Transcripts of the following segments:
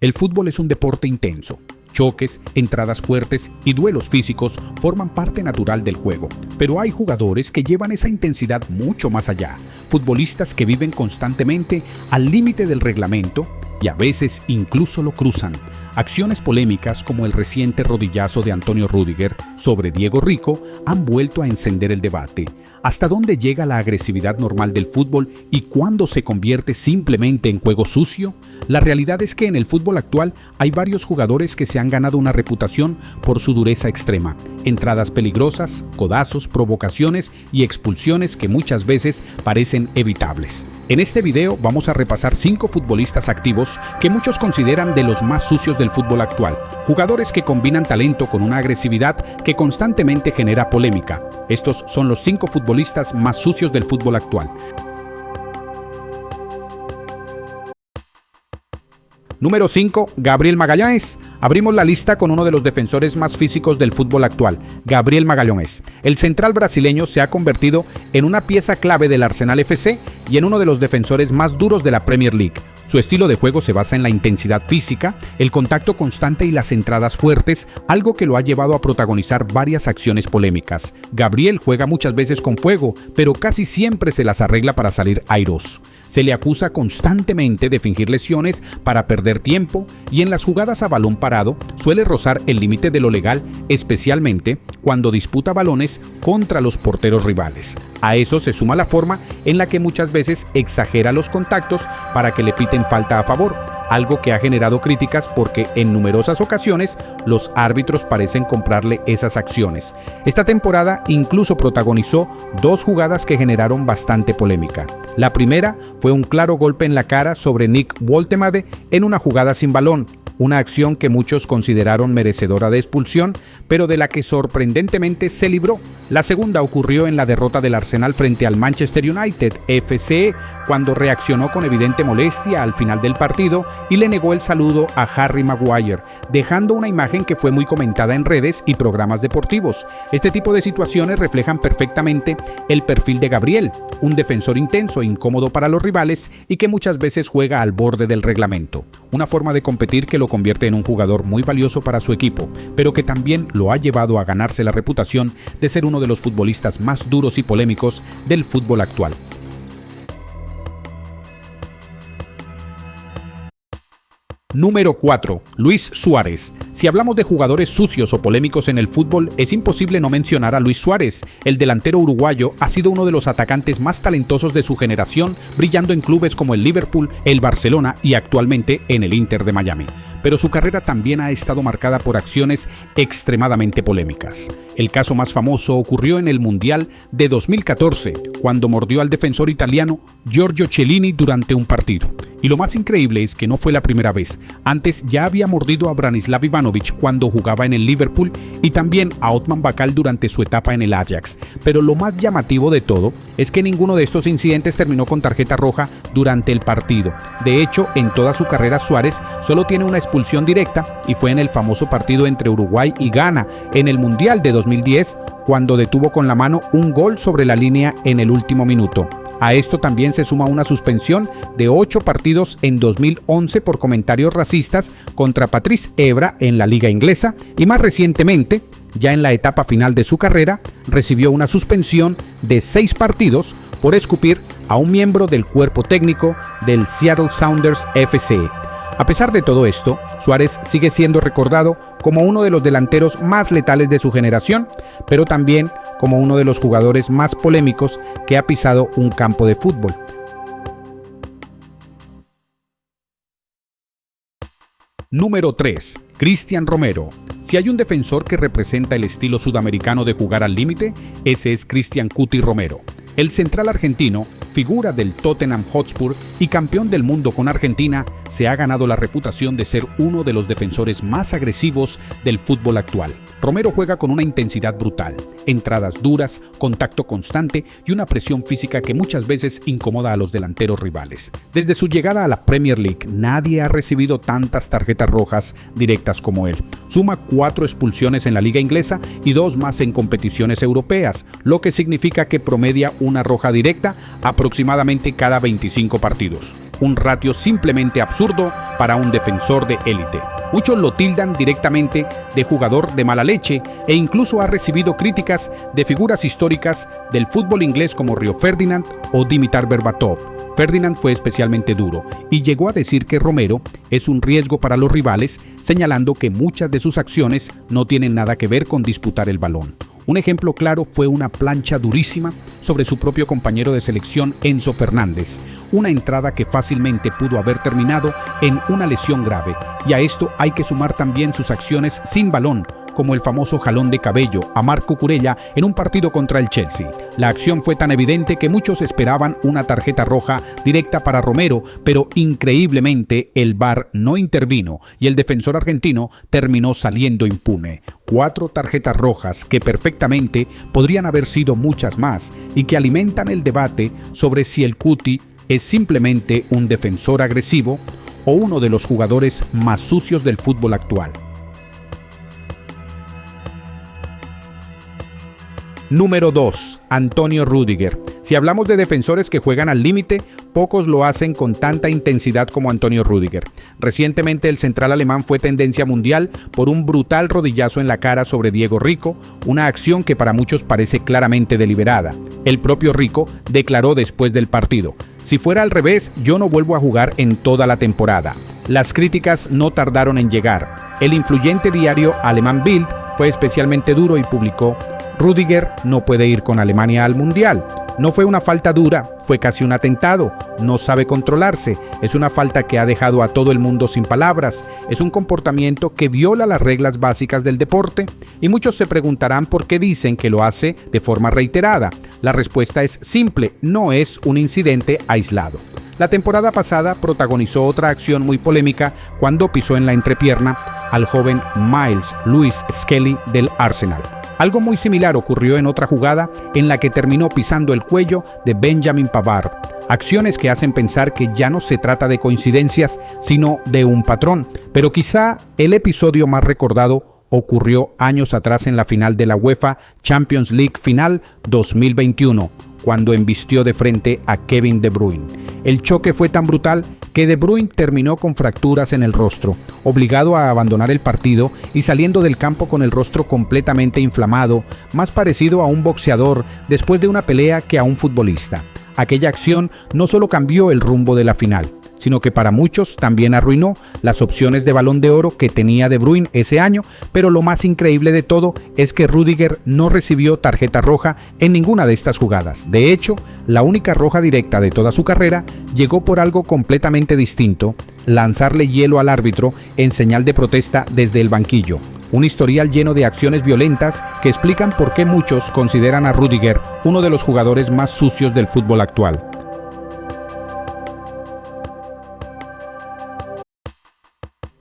El fútbol es un deporte intenso. Choques, entradas fuertes y duelos físicos forman parte natural del juego, pero hay jugadores que llevan esa intensidad mucho más allá, futbolistas que viven constantemente al límite del reglamento y a veces incluso lo cruzan. Acciones polémicas como el reciente rodillazo de Antonio Rüdiger sobre Diego Rico han vuelto a encender el debate. ¿Hasta dónde llega la agresividad normal del fútbol y cuándo se convierte simplemente en juego sucio? La realidad es que en el fútbol actual hay varios jugadores que se han ganado una reputación por su dureza extrema. Entradas peligrosas, codazos, provocaciones y expulsiones que muchas veces parecen evitables. En este video vamos a repasar 5 futbolistas activos que muchos consideran de los más sucios del fútbol actual. Jugadores que combinan talento con una agresividad que constantemente genera polémica. Estos son los 5 futbolistas más sucios del fútbol actual. Número 5. Gabriel Magalhães. Abrimos la lista con uno de los defensores más físicos del fútbol actual, Gabriel Magalhães. El central brasileño se ha convertido en una pieza clave del Arsenal FC y en uno de los defensores más duros de la Premier League. Su estilo de juego se basa en la intensidad física, el contacto constante y las entradas fuertes, algo que lo ha llevado a protagonizar varias acciones polémicas. Gabriel juega muchas veces con fuego, pero casi siempre se las arregla para salir airoso. Se le acusa constantemente de fingir lesiones para perder tiempo y en las jugadas a balón parado suele rozar el límite de lo legal, especialmente cuando disputa balones contra los porteros rivales. A eso se suma la forma en la que muchas veces exagera los contactos para que le piten falta a favor, algo que ha generado críticas porque en numerosas ocasiones los árbitros parecen comprarle esas acciones. Esta temporada incluso protagonizó 2 jugadas que generaron bastante polémica. La primera fue un claro golpe en la cara sobre Nick Woltemade en una jugada sin balón, una acción que muchos consideraron merecedora de expulsión, pero de la que sorprendentemente se libró. La segunda ocurrió en la derrota del Arsenal frente al Manchester United FC, cuando reaccionó con evidente molestia al final del partido y le negó el saludo a Harry Maguire, dejando una imagen que fue muy comentada en redes y programas deportivos. Este tipo de situaciones reflejan perfectamente el perfil de Gabriel, un defensor intenso e incómodo para los rivales y que muchas veces juega al borde del reglamento. Una forma de competir que lo convierte en un jugador muy valioso para su equipo, pero que también lo ha llevado a ganarse la reputación de ser uno de los futbolistas más duros y polémicos del fútbol actual. Número 4. Luis Suárez. Si hablamos de jugadores sucios o polémicos en el fútbol, es imposible no mencionar a Luis Suárez. El delantero uruguayo ha sido uno de los atacantes más talentosos de su generación, brillando en clubes como el Liverpool, el Barcelona y actualmente en el Inter de Miami. Pero su carrera también ha estado marcada por acciones extremadamente polémicas. El caso más famoso ocurrió en el Mundial de 2014, cuando mordió al defensor italiano Giorgio Chiellini durante un partido. Y lo más increíble es que no fue la primera vez. Antes ya había mordido a Branislav Ivanovic cuando jugaba en el Liverpool y también a Othman Bakal durante su etapa en el Ajax. Pero lo más llamativo de todo es que ninguno de estos incidentes terminó con tarjeta roja durante el partido. De hecho, en toda su carrera Suárez solo tiene una expulsión directa y fue en el famoso partido entre Uruguay y Ghana en el Mundial de 2010, cuando detuvo con la mano un gol sobre la línea en el último minuto. A esto también se suma una suspensión de 8 partidos en 2011 por comentarios racistas contra Patrice Evra en la liga inglesa y más recientemente, ya en la etapa final de su carrera, recibió una suspensión de 6 partidos por escupir a un miembro del cuerpo técnico del Seattle Sounders FC. A pesar de todo esto, Suárez sigue siendo recordado como uno de los delanteros más letales de su generación, pero también como uno de los jugadores más polémicos que ha pisado un campo de fútbol. Número 3. Cristian Romero. Si hay un defensor que representa el estilo sudamericano de jugar al límite, ese es Cristian Cuti Romero. El central argentino, figura del Tottenham Hotspur y campeón del mundo con Argentina, se ha ganado la reputación de ser uno de los defensores más agresivos del fútbol actual. Romero juega con una intensidad brutal, entradas duras, contacto constante y una presión física que muchas veces incomoda a los delanteros rivales. Desde su llegada a la Premier League, nadie ha recibido tantas tarjetas rojas directas como él. Suma 4 expulsiones en la liga inglesa y 2 más en competiciones europeas, lo que significa que promedia una roja directa aproximadamente cada 25 partidos. un ratio simplemente absurdo para un defensor de élite. Muchos lo tildan directamente de jugador de mala leche e incluso ha recibido críticas de figuras históricas del fútbol inglés como Rio Ferdinand o Dimitar Berbatov. Ferdinand fue especialmente duro y llegó a decir que Romero es un riesgo para los rivales, señalando que muchas de sus acciones no tienen nada que ver con disputar el balón. Un ejemplo claro fue una plancha durísima sobre su propio compañero de selección Enzo Fernández, una entrada que fácilmente pudo haber terminado en una lesión grave, y a esto hay que sumar también sus acciones sin balón, como el famoso jalón de cabello a Marco Curella en un partido contra el Chelsea. La acción fue tan evidente que muchos esperaban una tarjeta roja directa para Romero, pero increíblemente el VAR no intervino y el defensor argentino terminó saliendo impune. 4 tarjetas rojas que perfectamente podrían haber sido muchas más y que alimentan el debate sobre si el Cuti es simplemente un defensor agresivo o uno de los jugadores más sucios del fútbol actual. Número 2. Antonio Rüdiger. Si hablamos de defensores que juegan al límite, pocos lo hacen con tanta intensidad como Antonio Rüdiger. Recientemente el central alemán fue tendencia mundial por un brutal rodillazo en la cara sobre Diego Rico, una acción que para muchos parece claramente deliberada. El propio Rico declaró después del partido: "Si fuera al revés, yo no vuelvo a jugar en toda la temporada". Las críticas no tardaron en llegar. El influyente diario alemán Bild fue especialmente duro y publicó: "Rüdiger no puede ir con Alemania al Mundial. No fue una falta dura, fue casi un atentado. No sabe controlarse. Es una falta que ha dejado a todo el mundo sin palabras. Es un comportamiento que viola las reglas básicas del deporte". Y muchos se preguntarán por qué dicen que lo hace de forma reiterada. La respuesta es simple: no es un incidente aislado. La temporada pasada protagonizó otra acción muy polémica cuando pisó en la entrepierna al joven Miles Lewis Skelly del Arsenal. Algo muy similar ocurrió en otra jugada en la que terminó pisando el cuello de Benjamin Pavard. Acciones que hacen pensar que ya no se trata de coincidencias, sino de un patrón. Pero quizá el episodio más recordado ocurrió años atrás en la final de la UEFA Champions League Final 2021, cuando embistió de frente a Kevin De Bruyne. El choque fue tan brutal que De Bruyne terminó con fracturas en el rostro, obligado a abandonar el partido y saliendo del campo con el rostro completamente inflamado, más parecido a un boxeador después de una pelea que a un futbolista. Aquella acción no solo cambió el rumbo de la final, sino que para muchos también arruinó las opciones de Balón de Oro que tenía De Bruyne ese año, pero lo más increíble de todo es que Rüdiger no recibió tarjeta roja en ninguna de estas jugadas. De hecho, la única roja directa de toda su carrera llegó por algo completamente distinto: lanzarle hielo al árbitro en señal de protesta desde el banquillo. Un historial lleno de acciones violentas que explican por qué muchos consideran a Rüdiger uno de los jugadores más sucios del fútbol actual.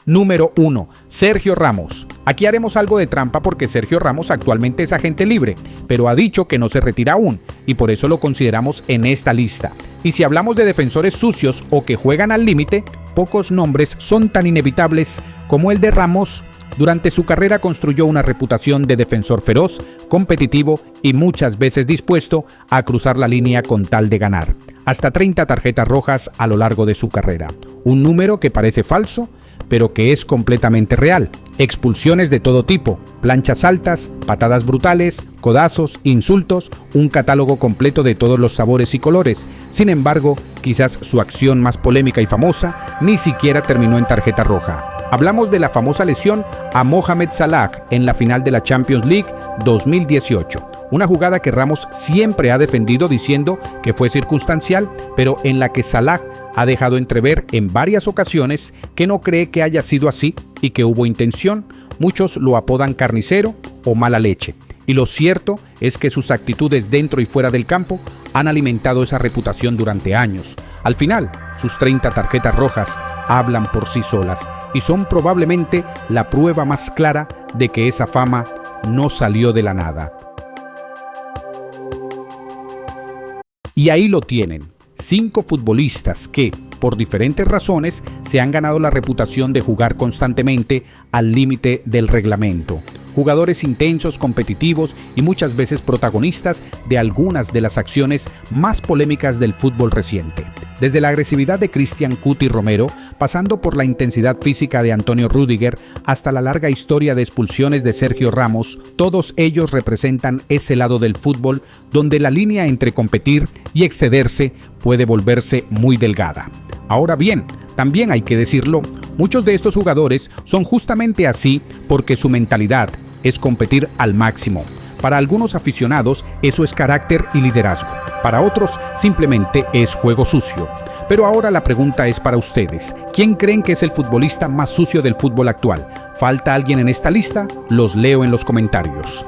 Número 1. Sergio Ramos. Aquí haremos algo de trampa porque Sergio Ramos actualmente es agente libre, pero ha dicho que no se retira aún y por eso lo consideramos en esta lista. Y si hablamos de defensores sucios o que juegan al límite, pocos nombres son tan inevitables como el de Ramos. Durante su carrera construyó una reputación de defensor feroz, competitivo y muchas veces dispuesto a cruzar la línea con tal de ganar. Hasta 30 tarjetas rojas a lo largo de su carrera. Un número que parece falso, pero que es completamente real. Expulsiones de todo tipo, planchas altas, patadas brutales, codazos, insultos, un catálogo completo de todos los sabores y colores. Sin embargo, quizás su acción más polémica y famosa ni siquiera terminó en tarjeta roja. Hablamos de la famosa lesión a Mohamed Salah en la final de la Champions League 2018. Una jugada que Ramos siempre ha defendido diciendo que fue circunstancial, pero en la que Salah ha dejado entrever en varias ocasiones que no cree que haya sido así y que hubo intención. Muchos lo apodan carnicero o mala leche. Y lo cierto es que sus actitudes dentro y fuera del campo han alimentado esa reputación durante años. Al final, sus 30 tarjetas rojas hablan por sí solas y son probablemente la prueba más clara de que esa fama no salió de la nada. Y ahí lo tienen, 5 futbolistas que, por diferentes razones, se han ganado la reputación de jugar constantemente al límite del reglamento. Jugadores intensos, competitivos y muchas veces protagonistas de algunas de las acciones más polémicas del fútbol reciente. Desde la agresividad de Cristian Cuti Romero, pasando por la intensidad física de Antonio Rüdiger, hasta la larga historia de expulsiones de Sergio Ramos, todos ellos representan ese lado del fútbol donde la línea entre competir y excederse puede volverse muy delgada. Ahora bien, también hay que decirlo, muchos de estos jugadores son justamente así porque su mentalidad es competir al máximo. Para algunos aficionados eso es carácter y liderazgo, para otros simplemente es juego sucio. Pero ahora la pregunta es para ustedes, ¿quién creen que es el futbolista más sucio del fútbol actual? ¿Falta alguien en esta lista? Los leo en los comentarios.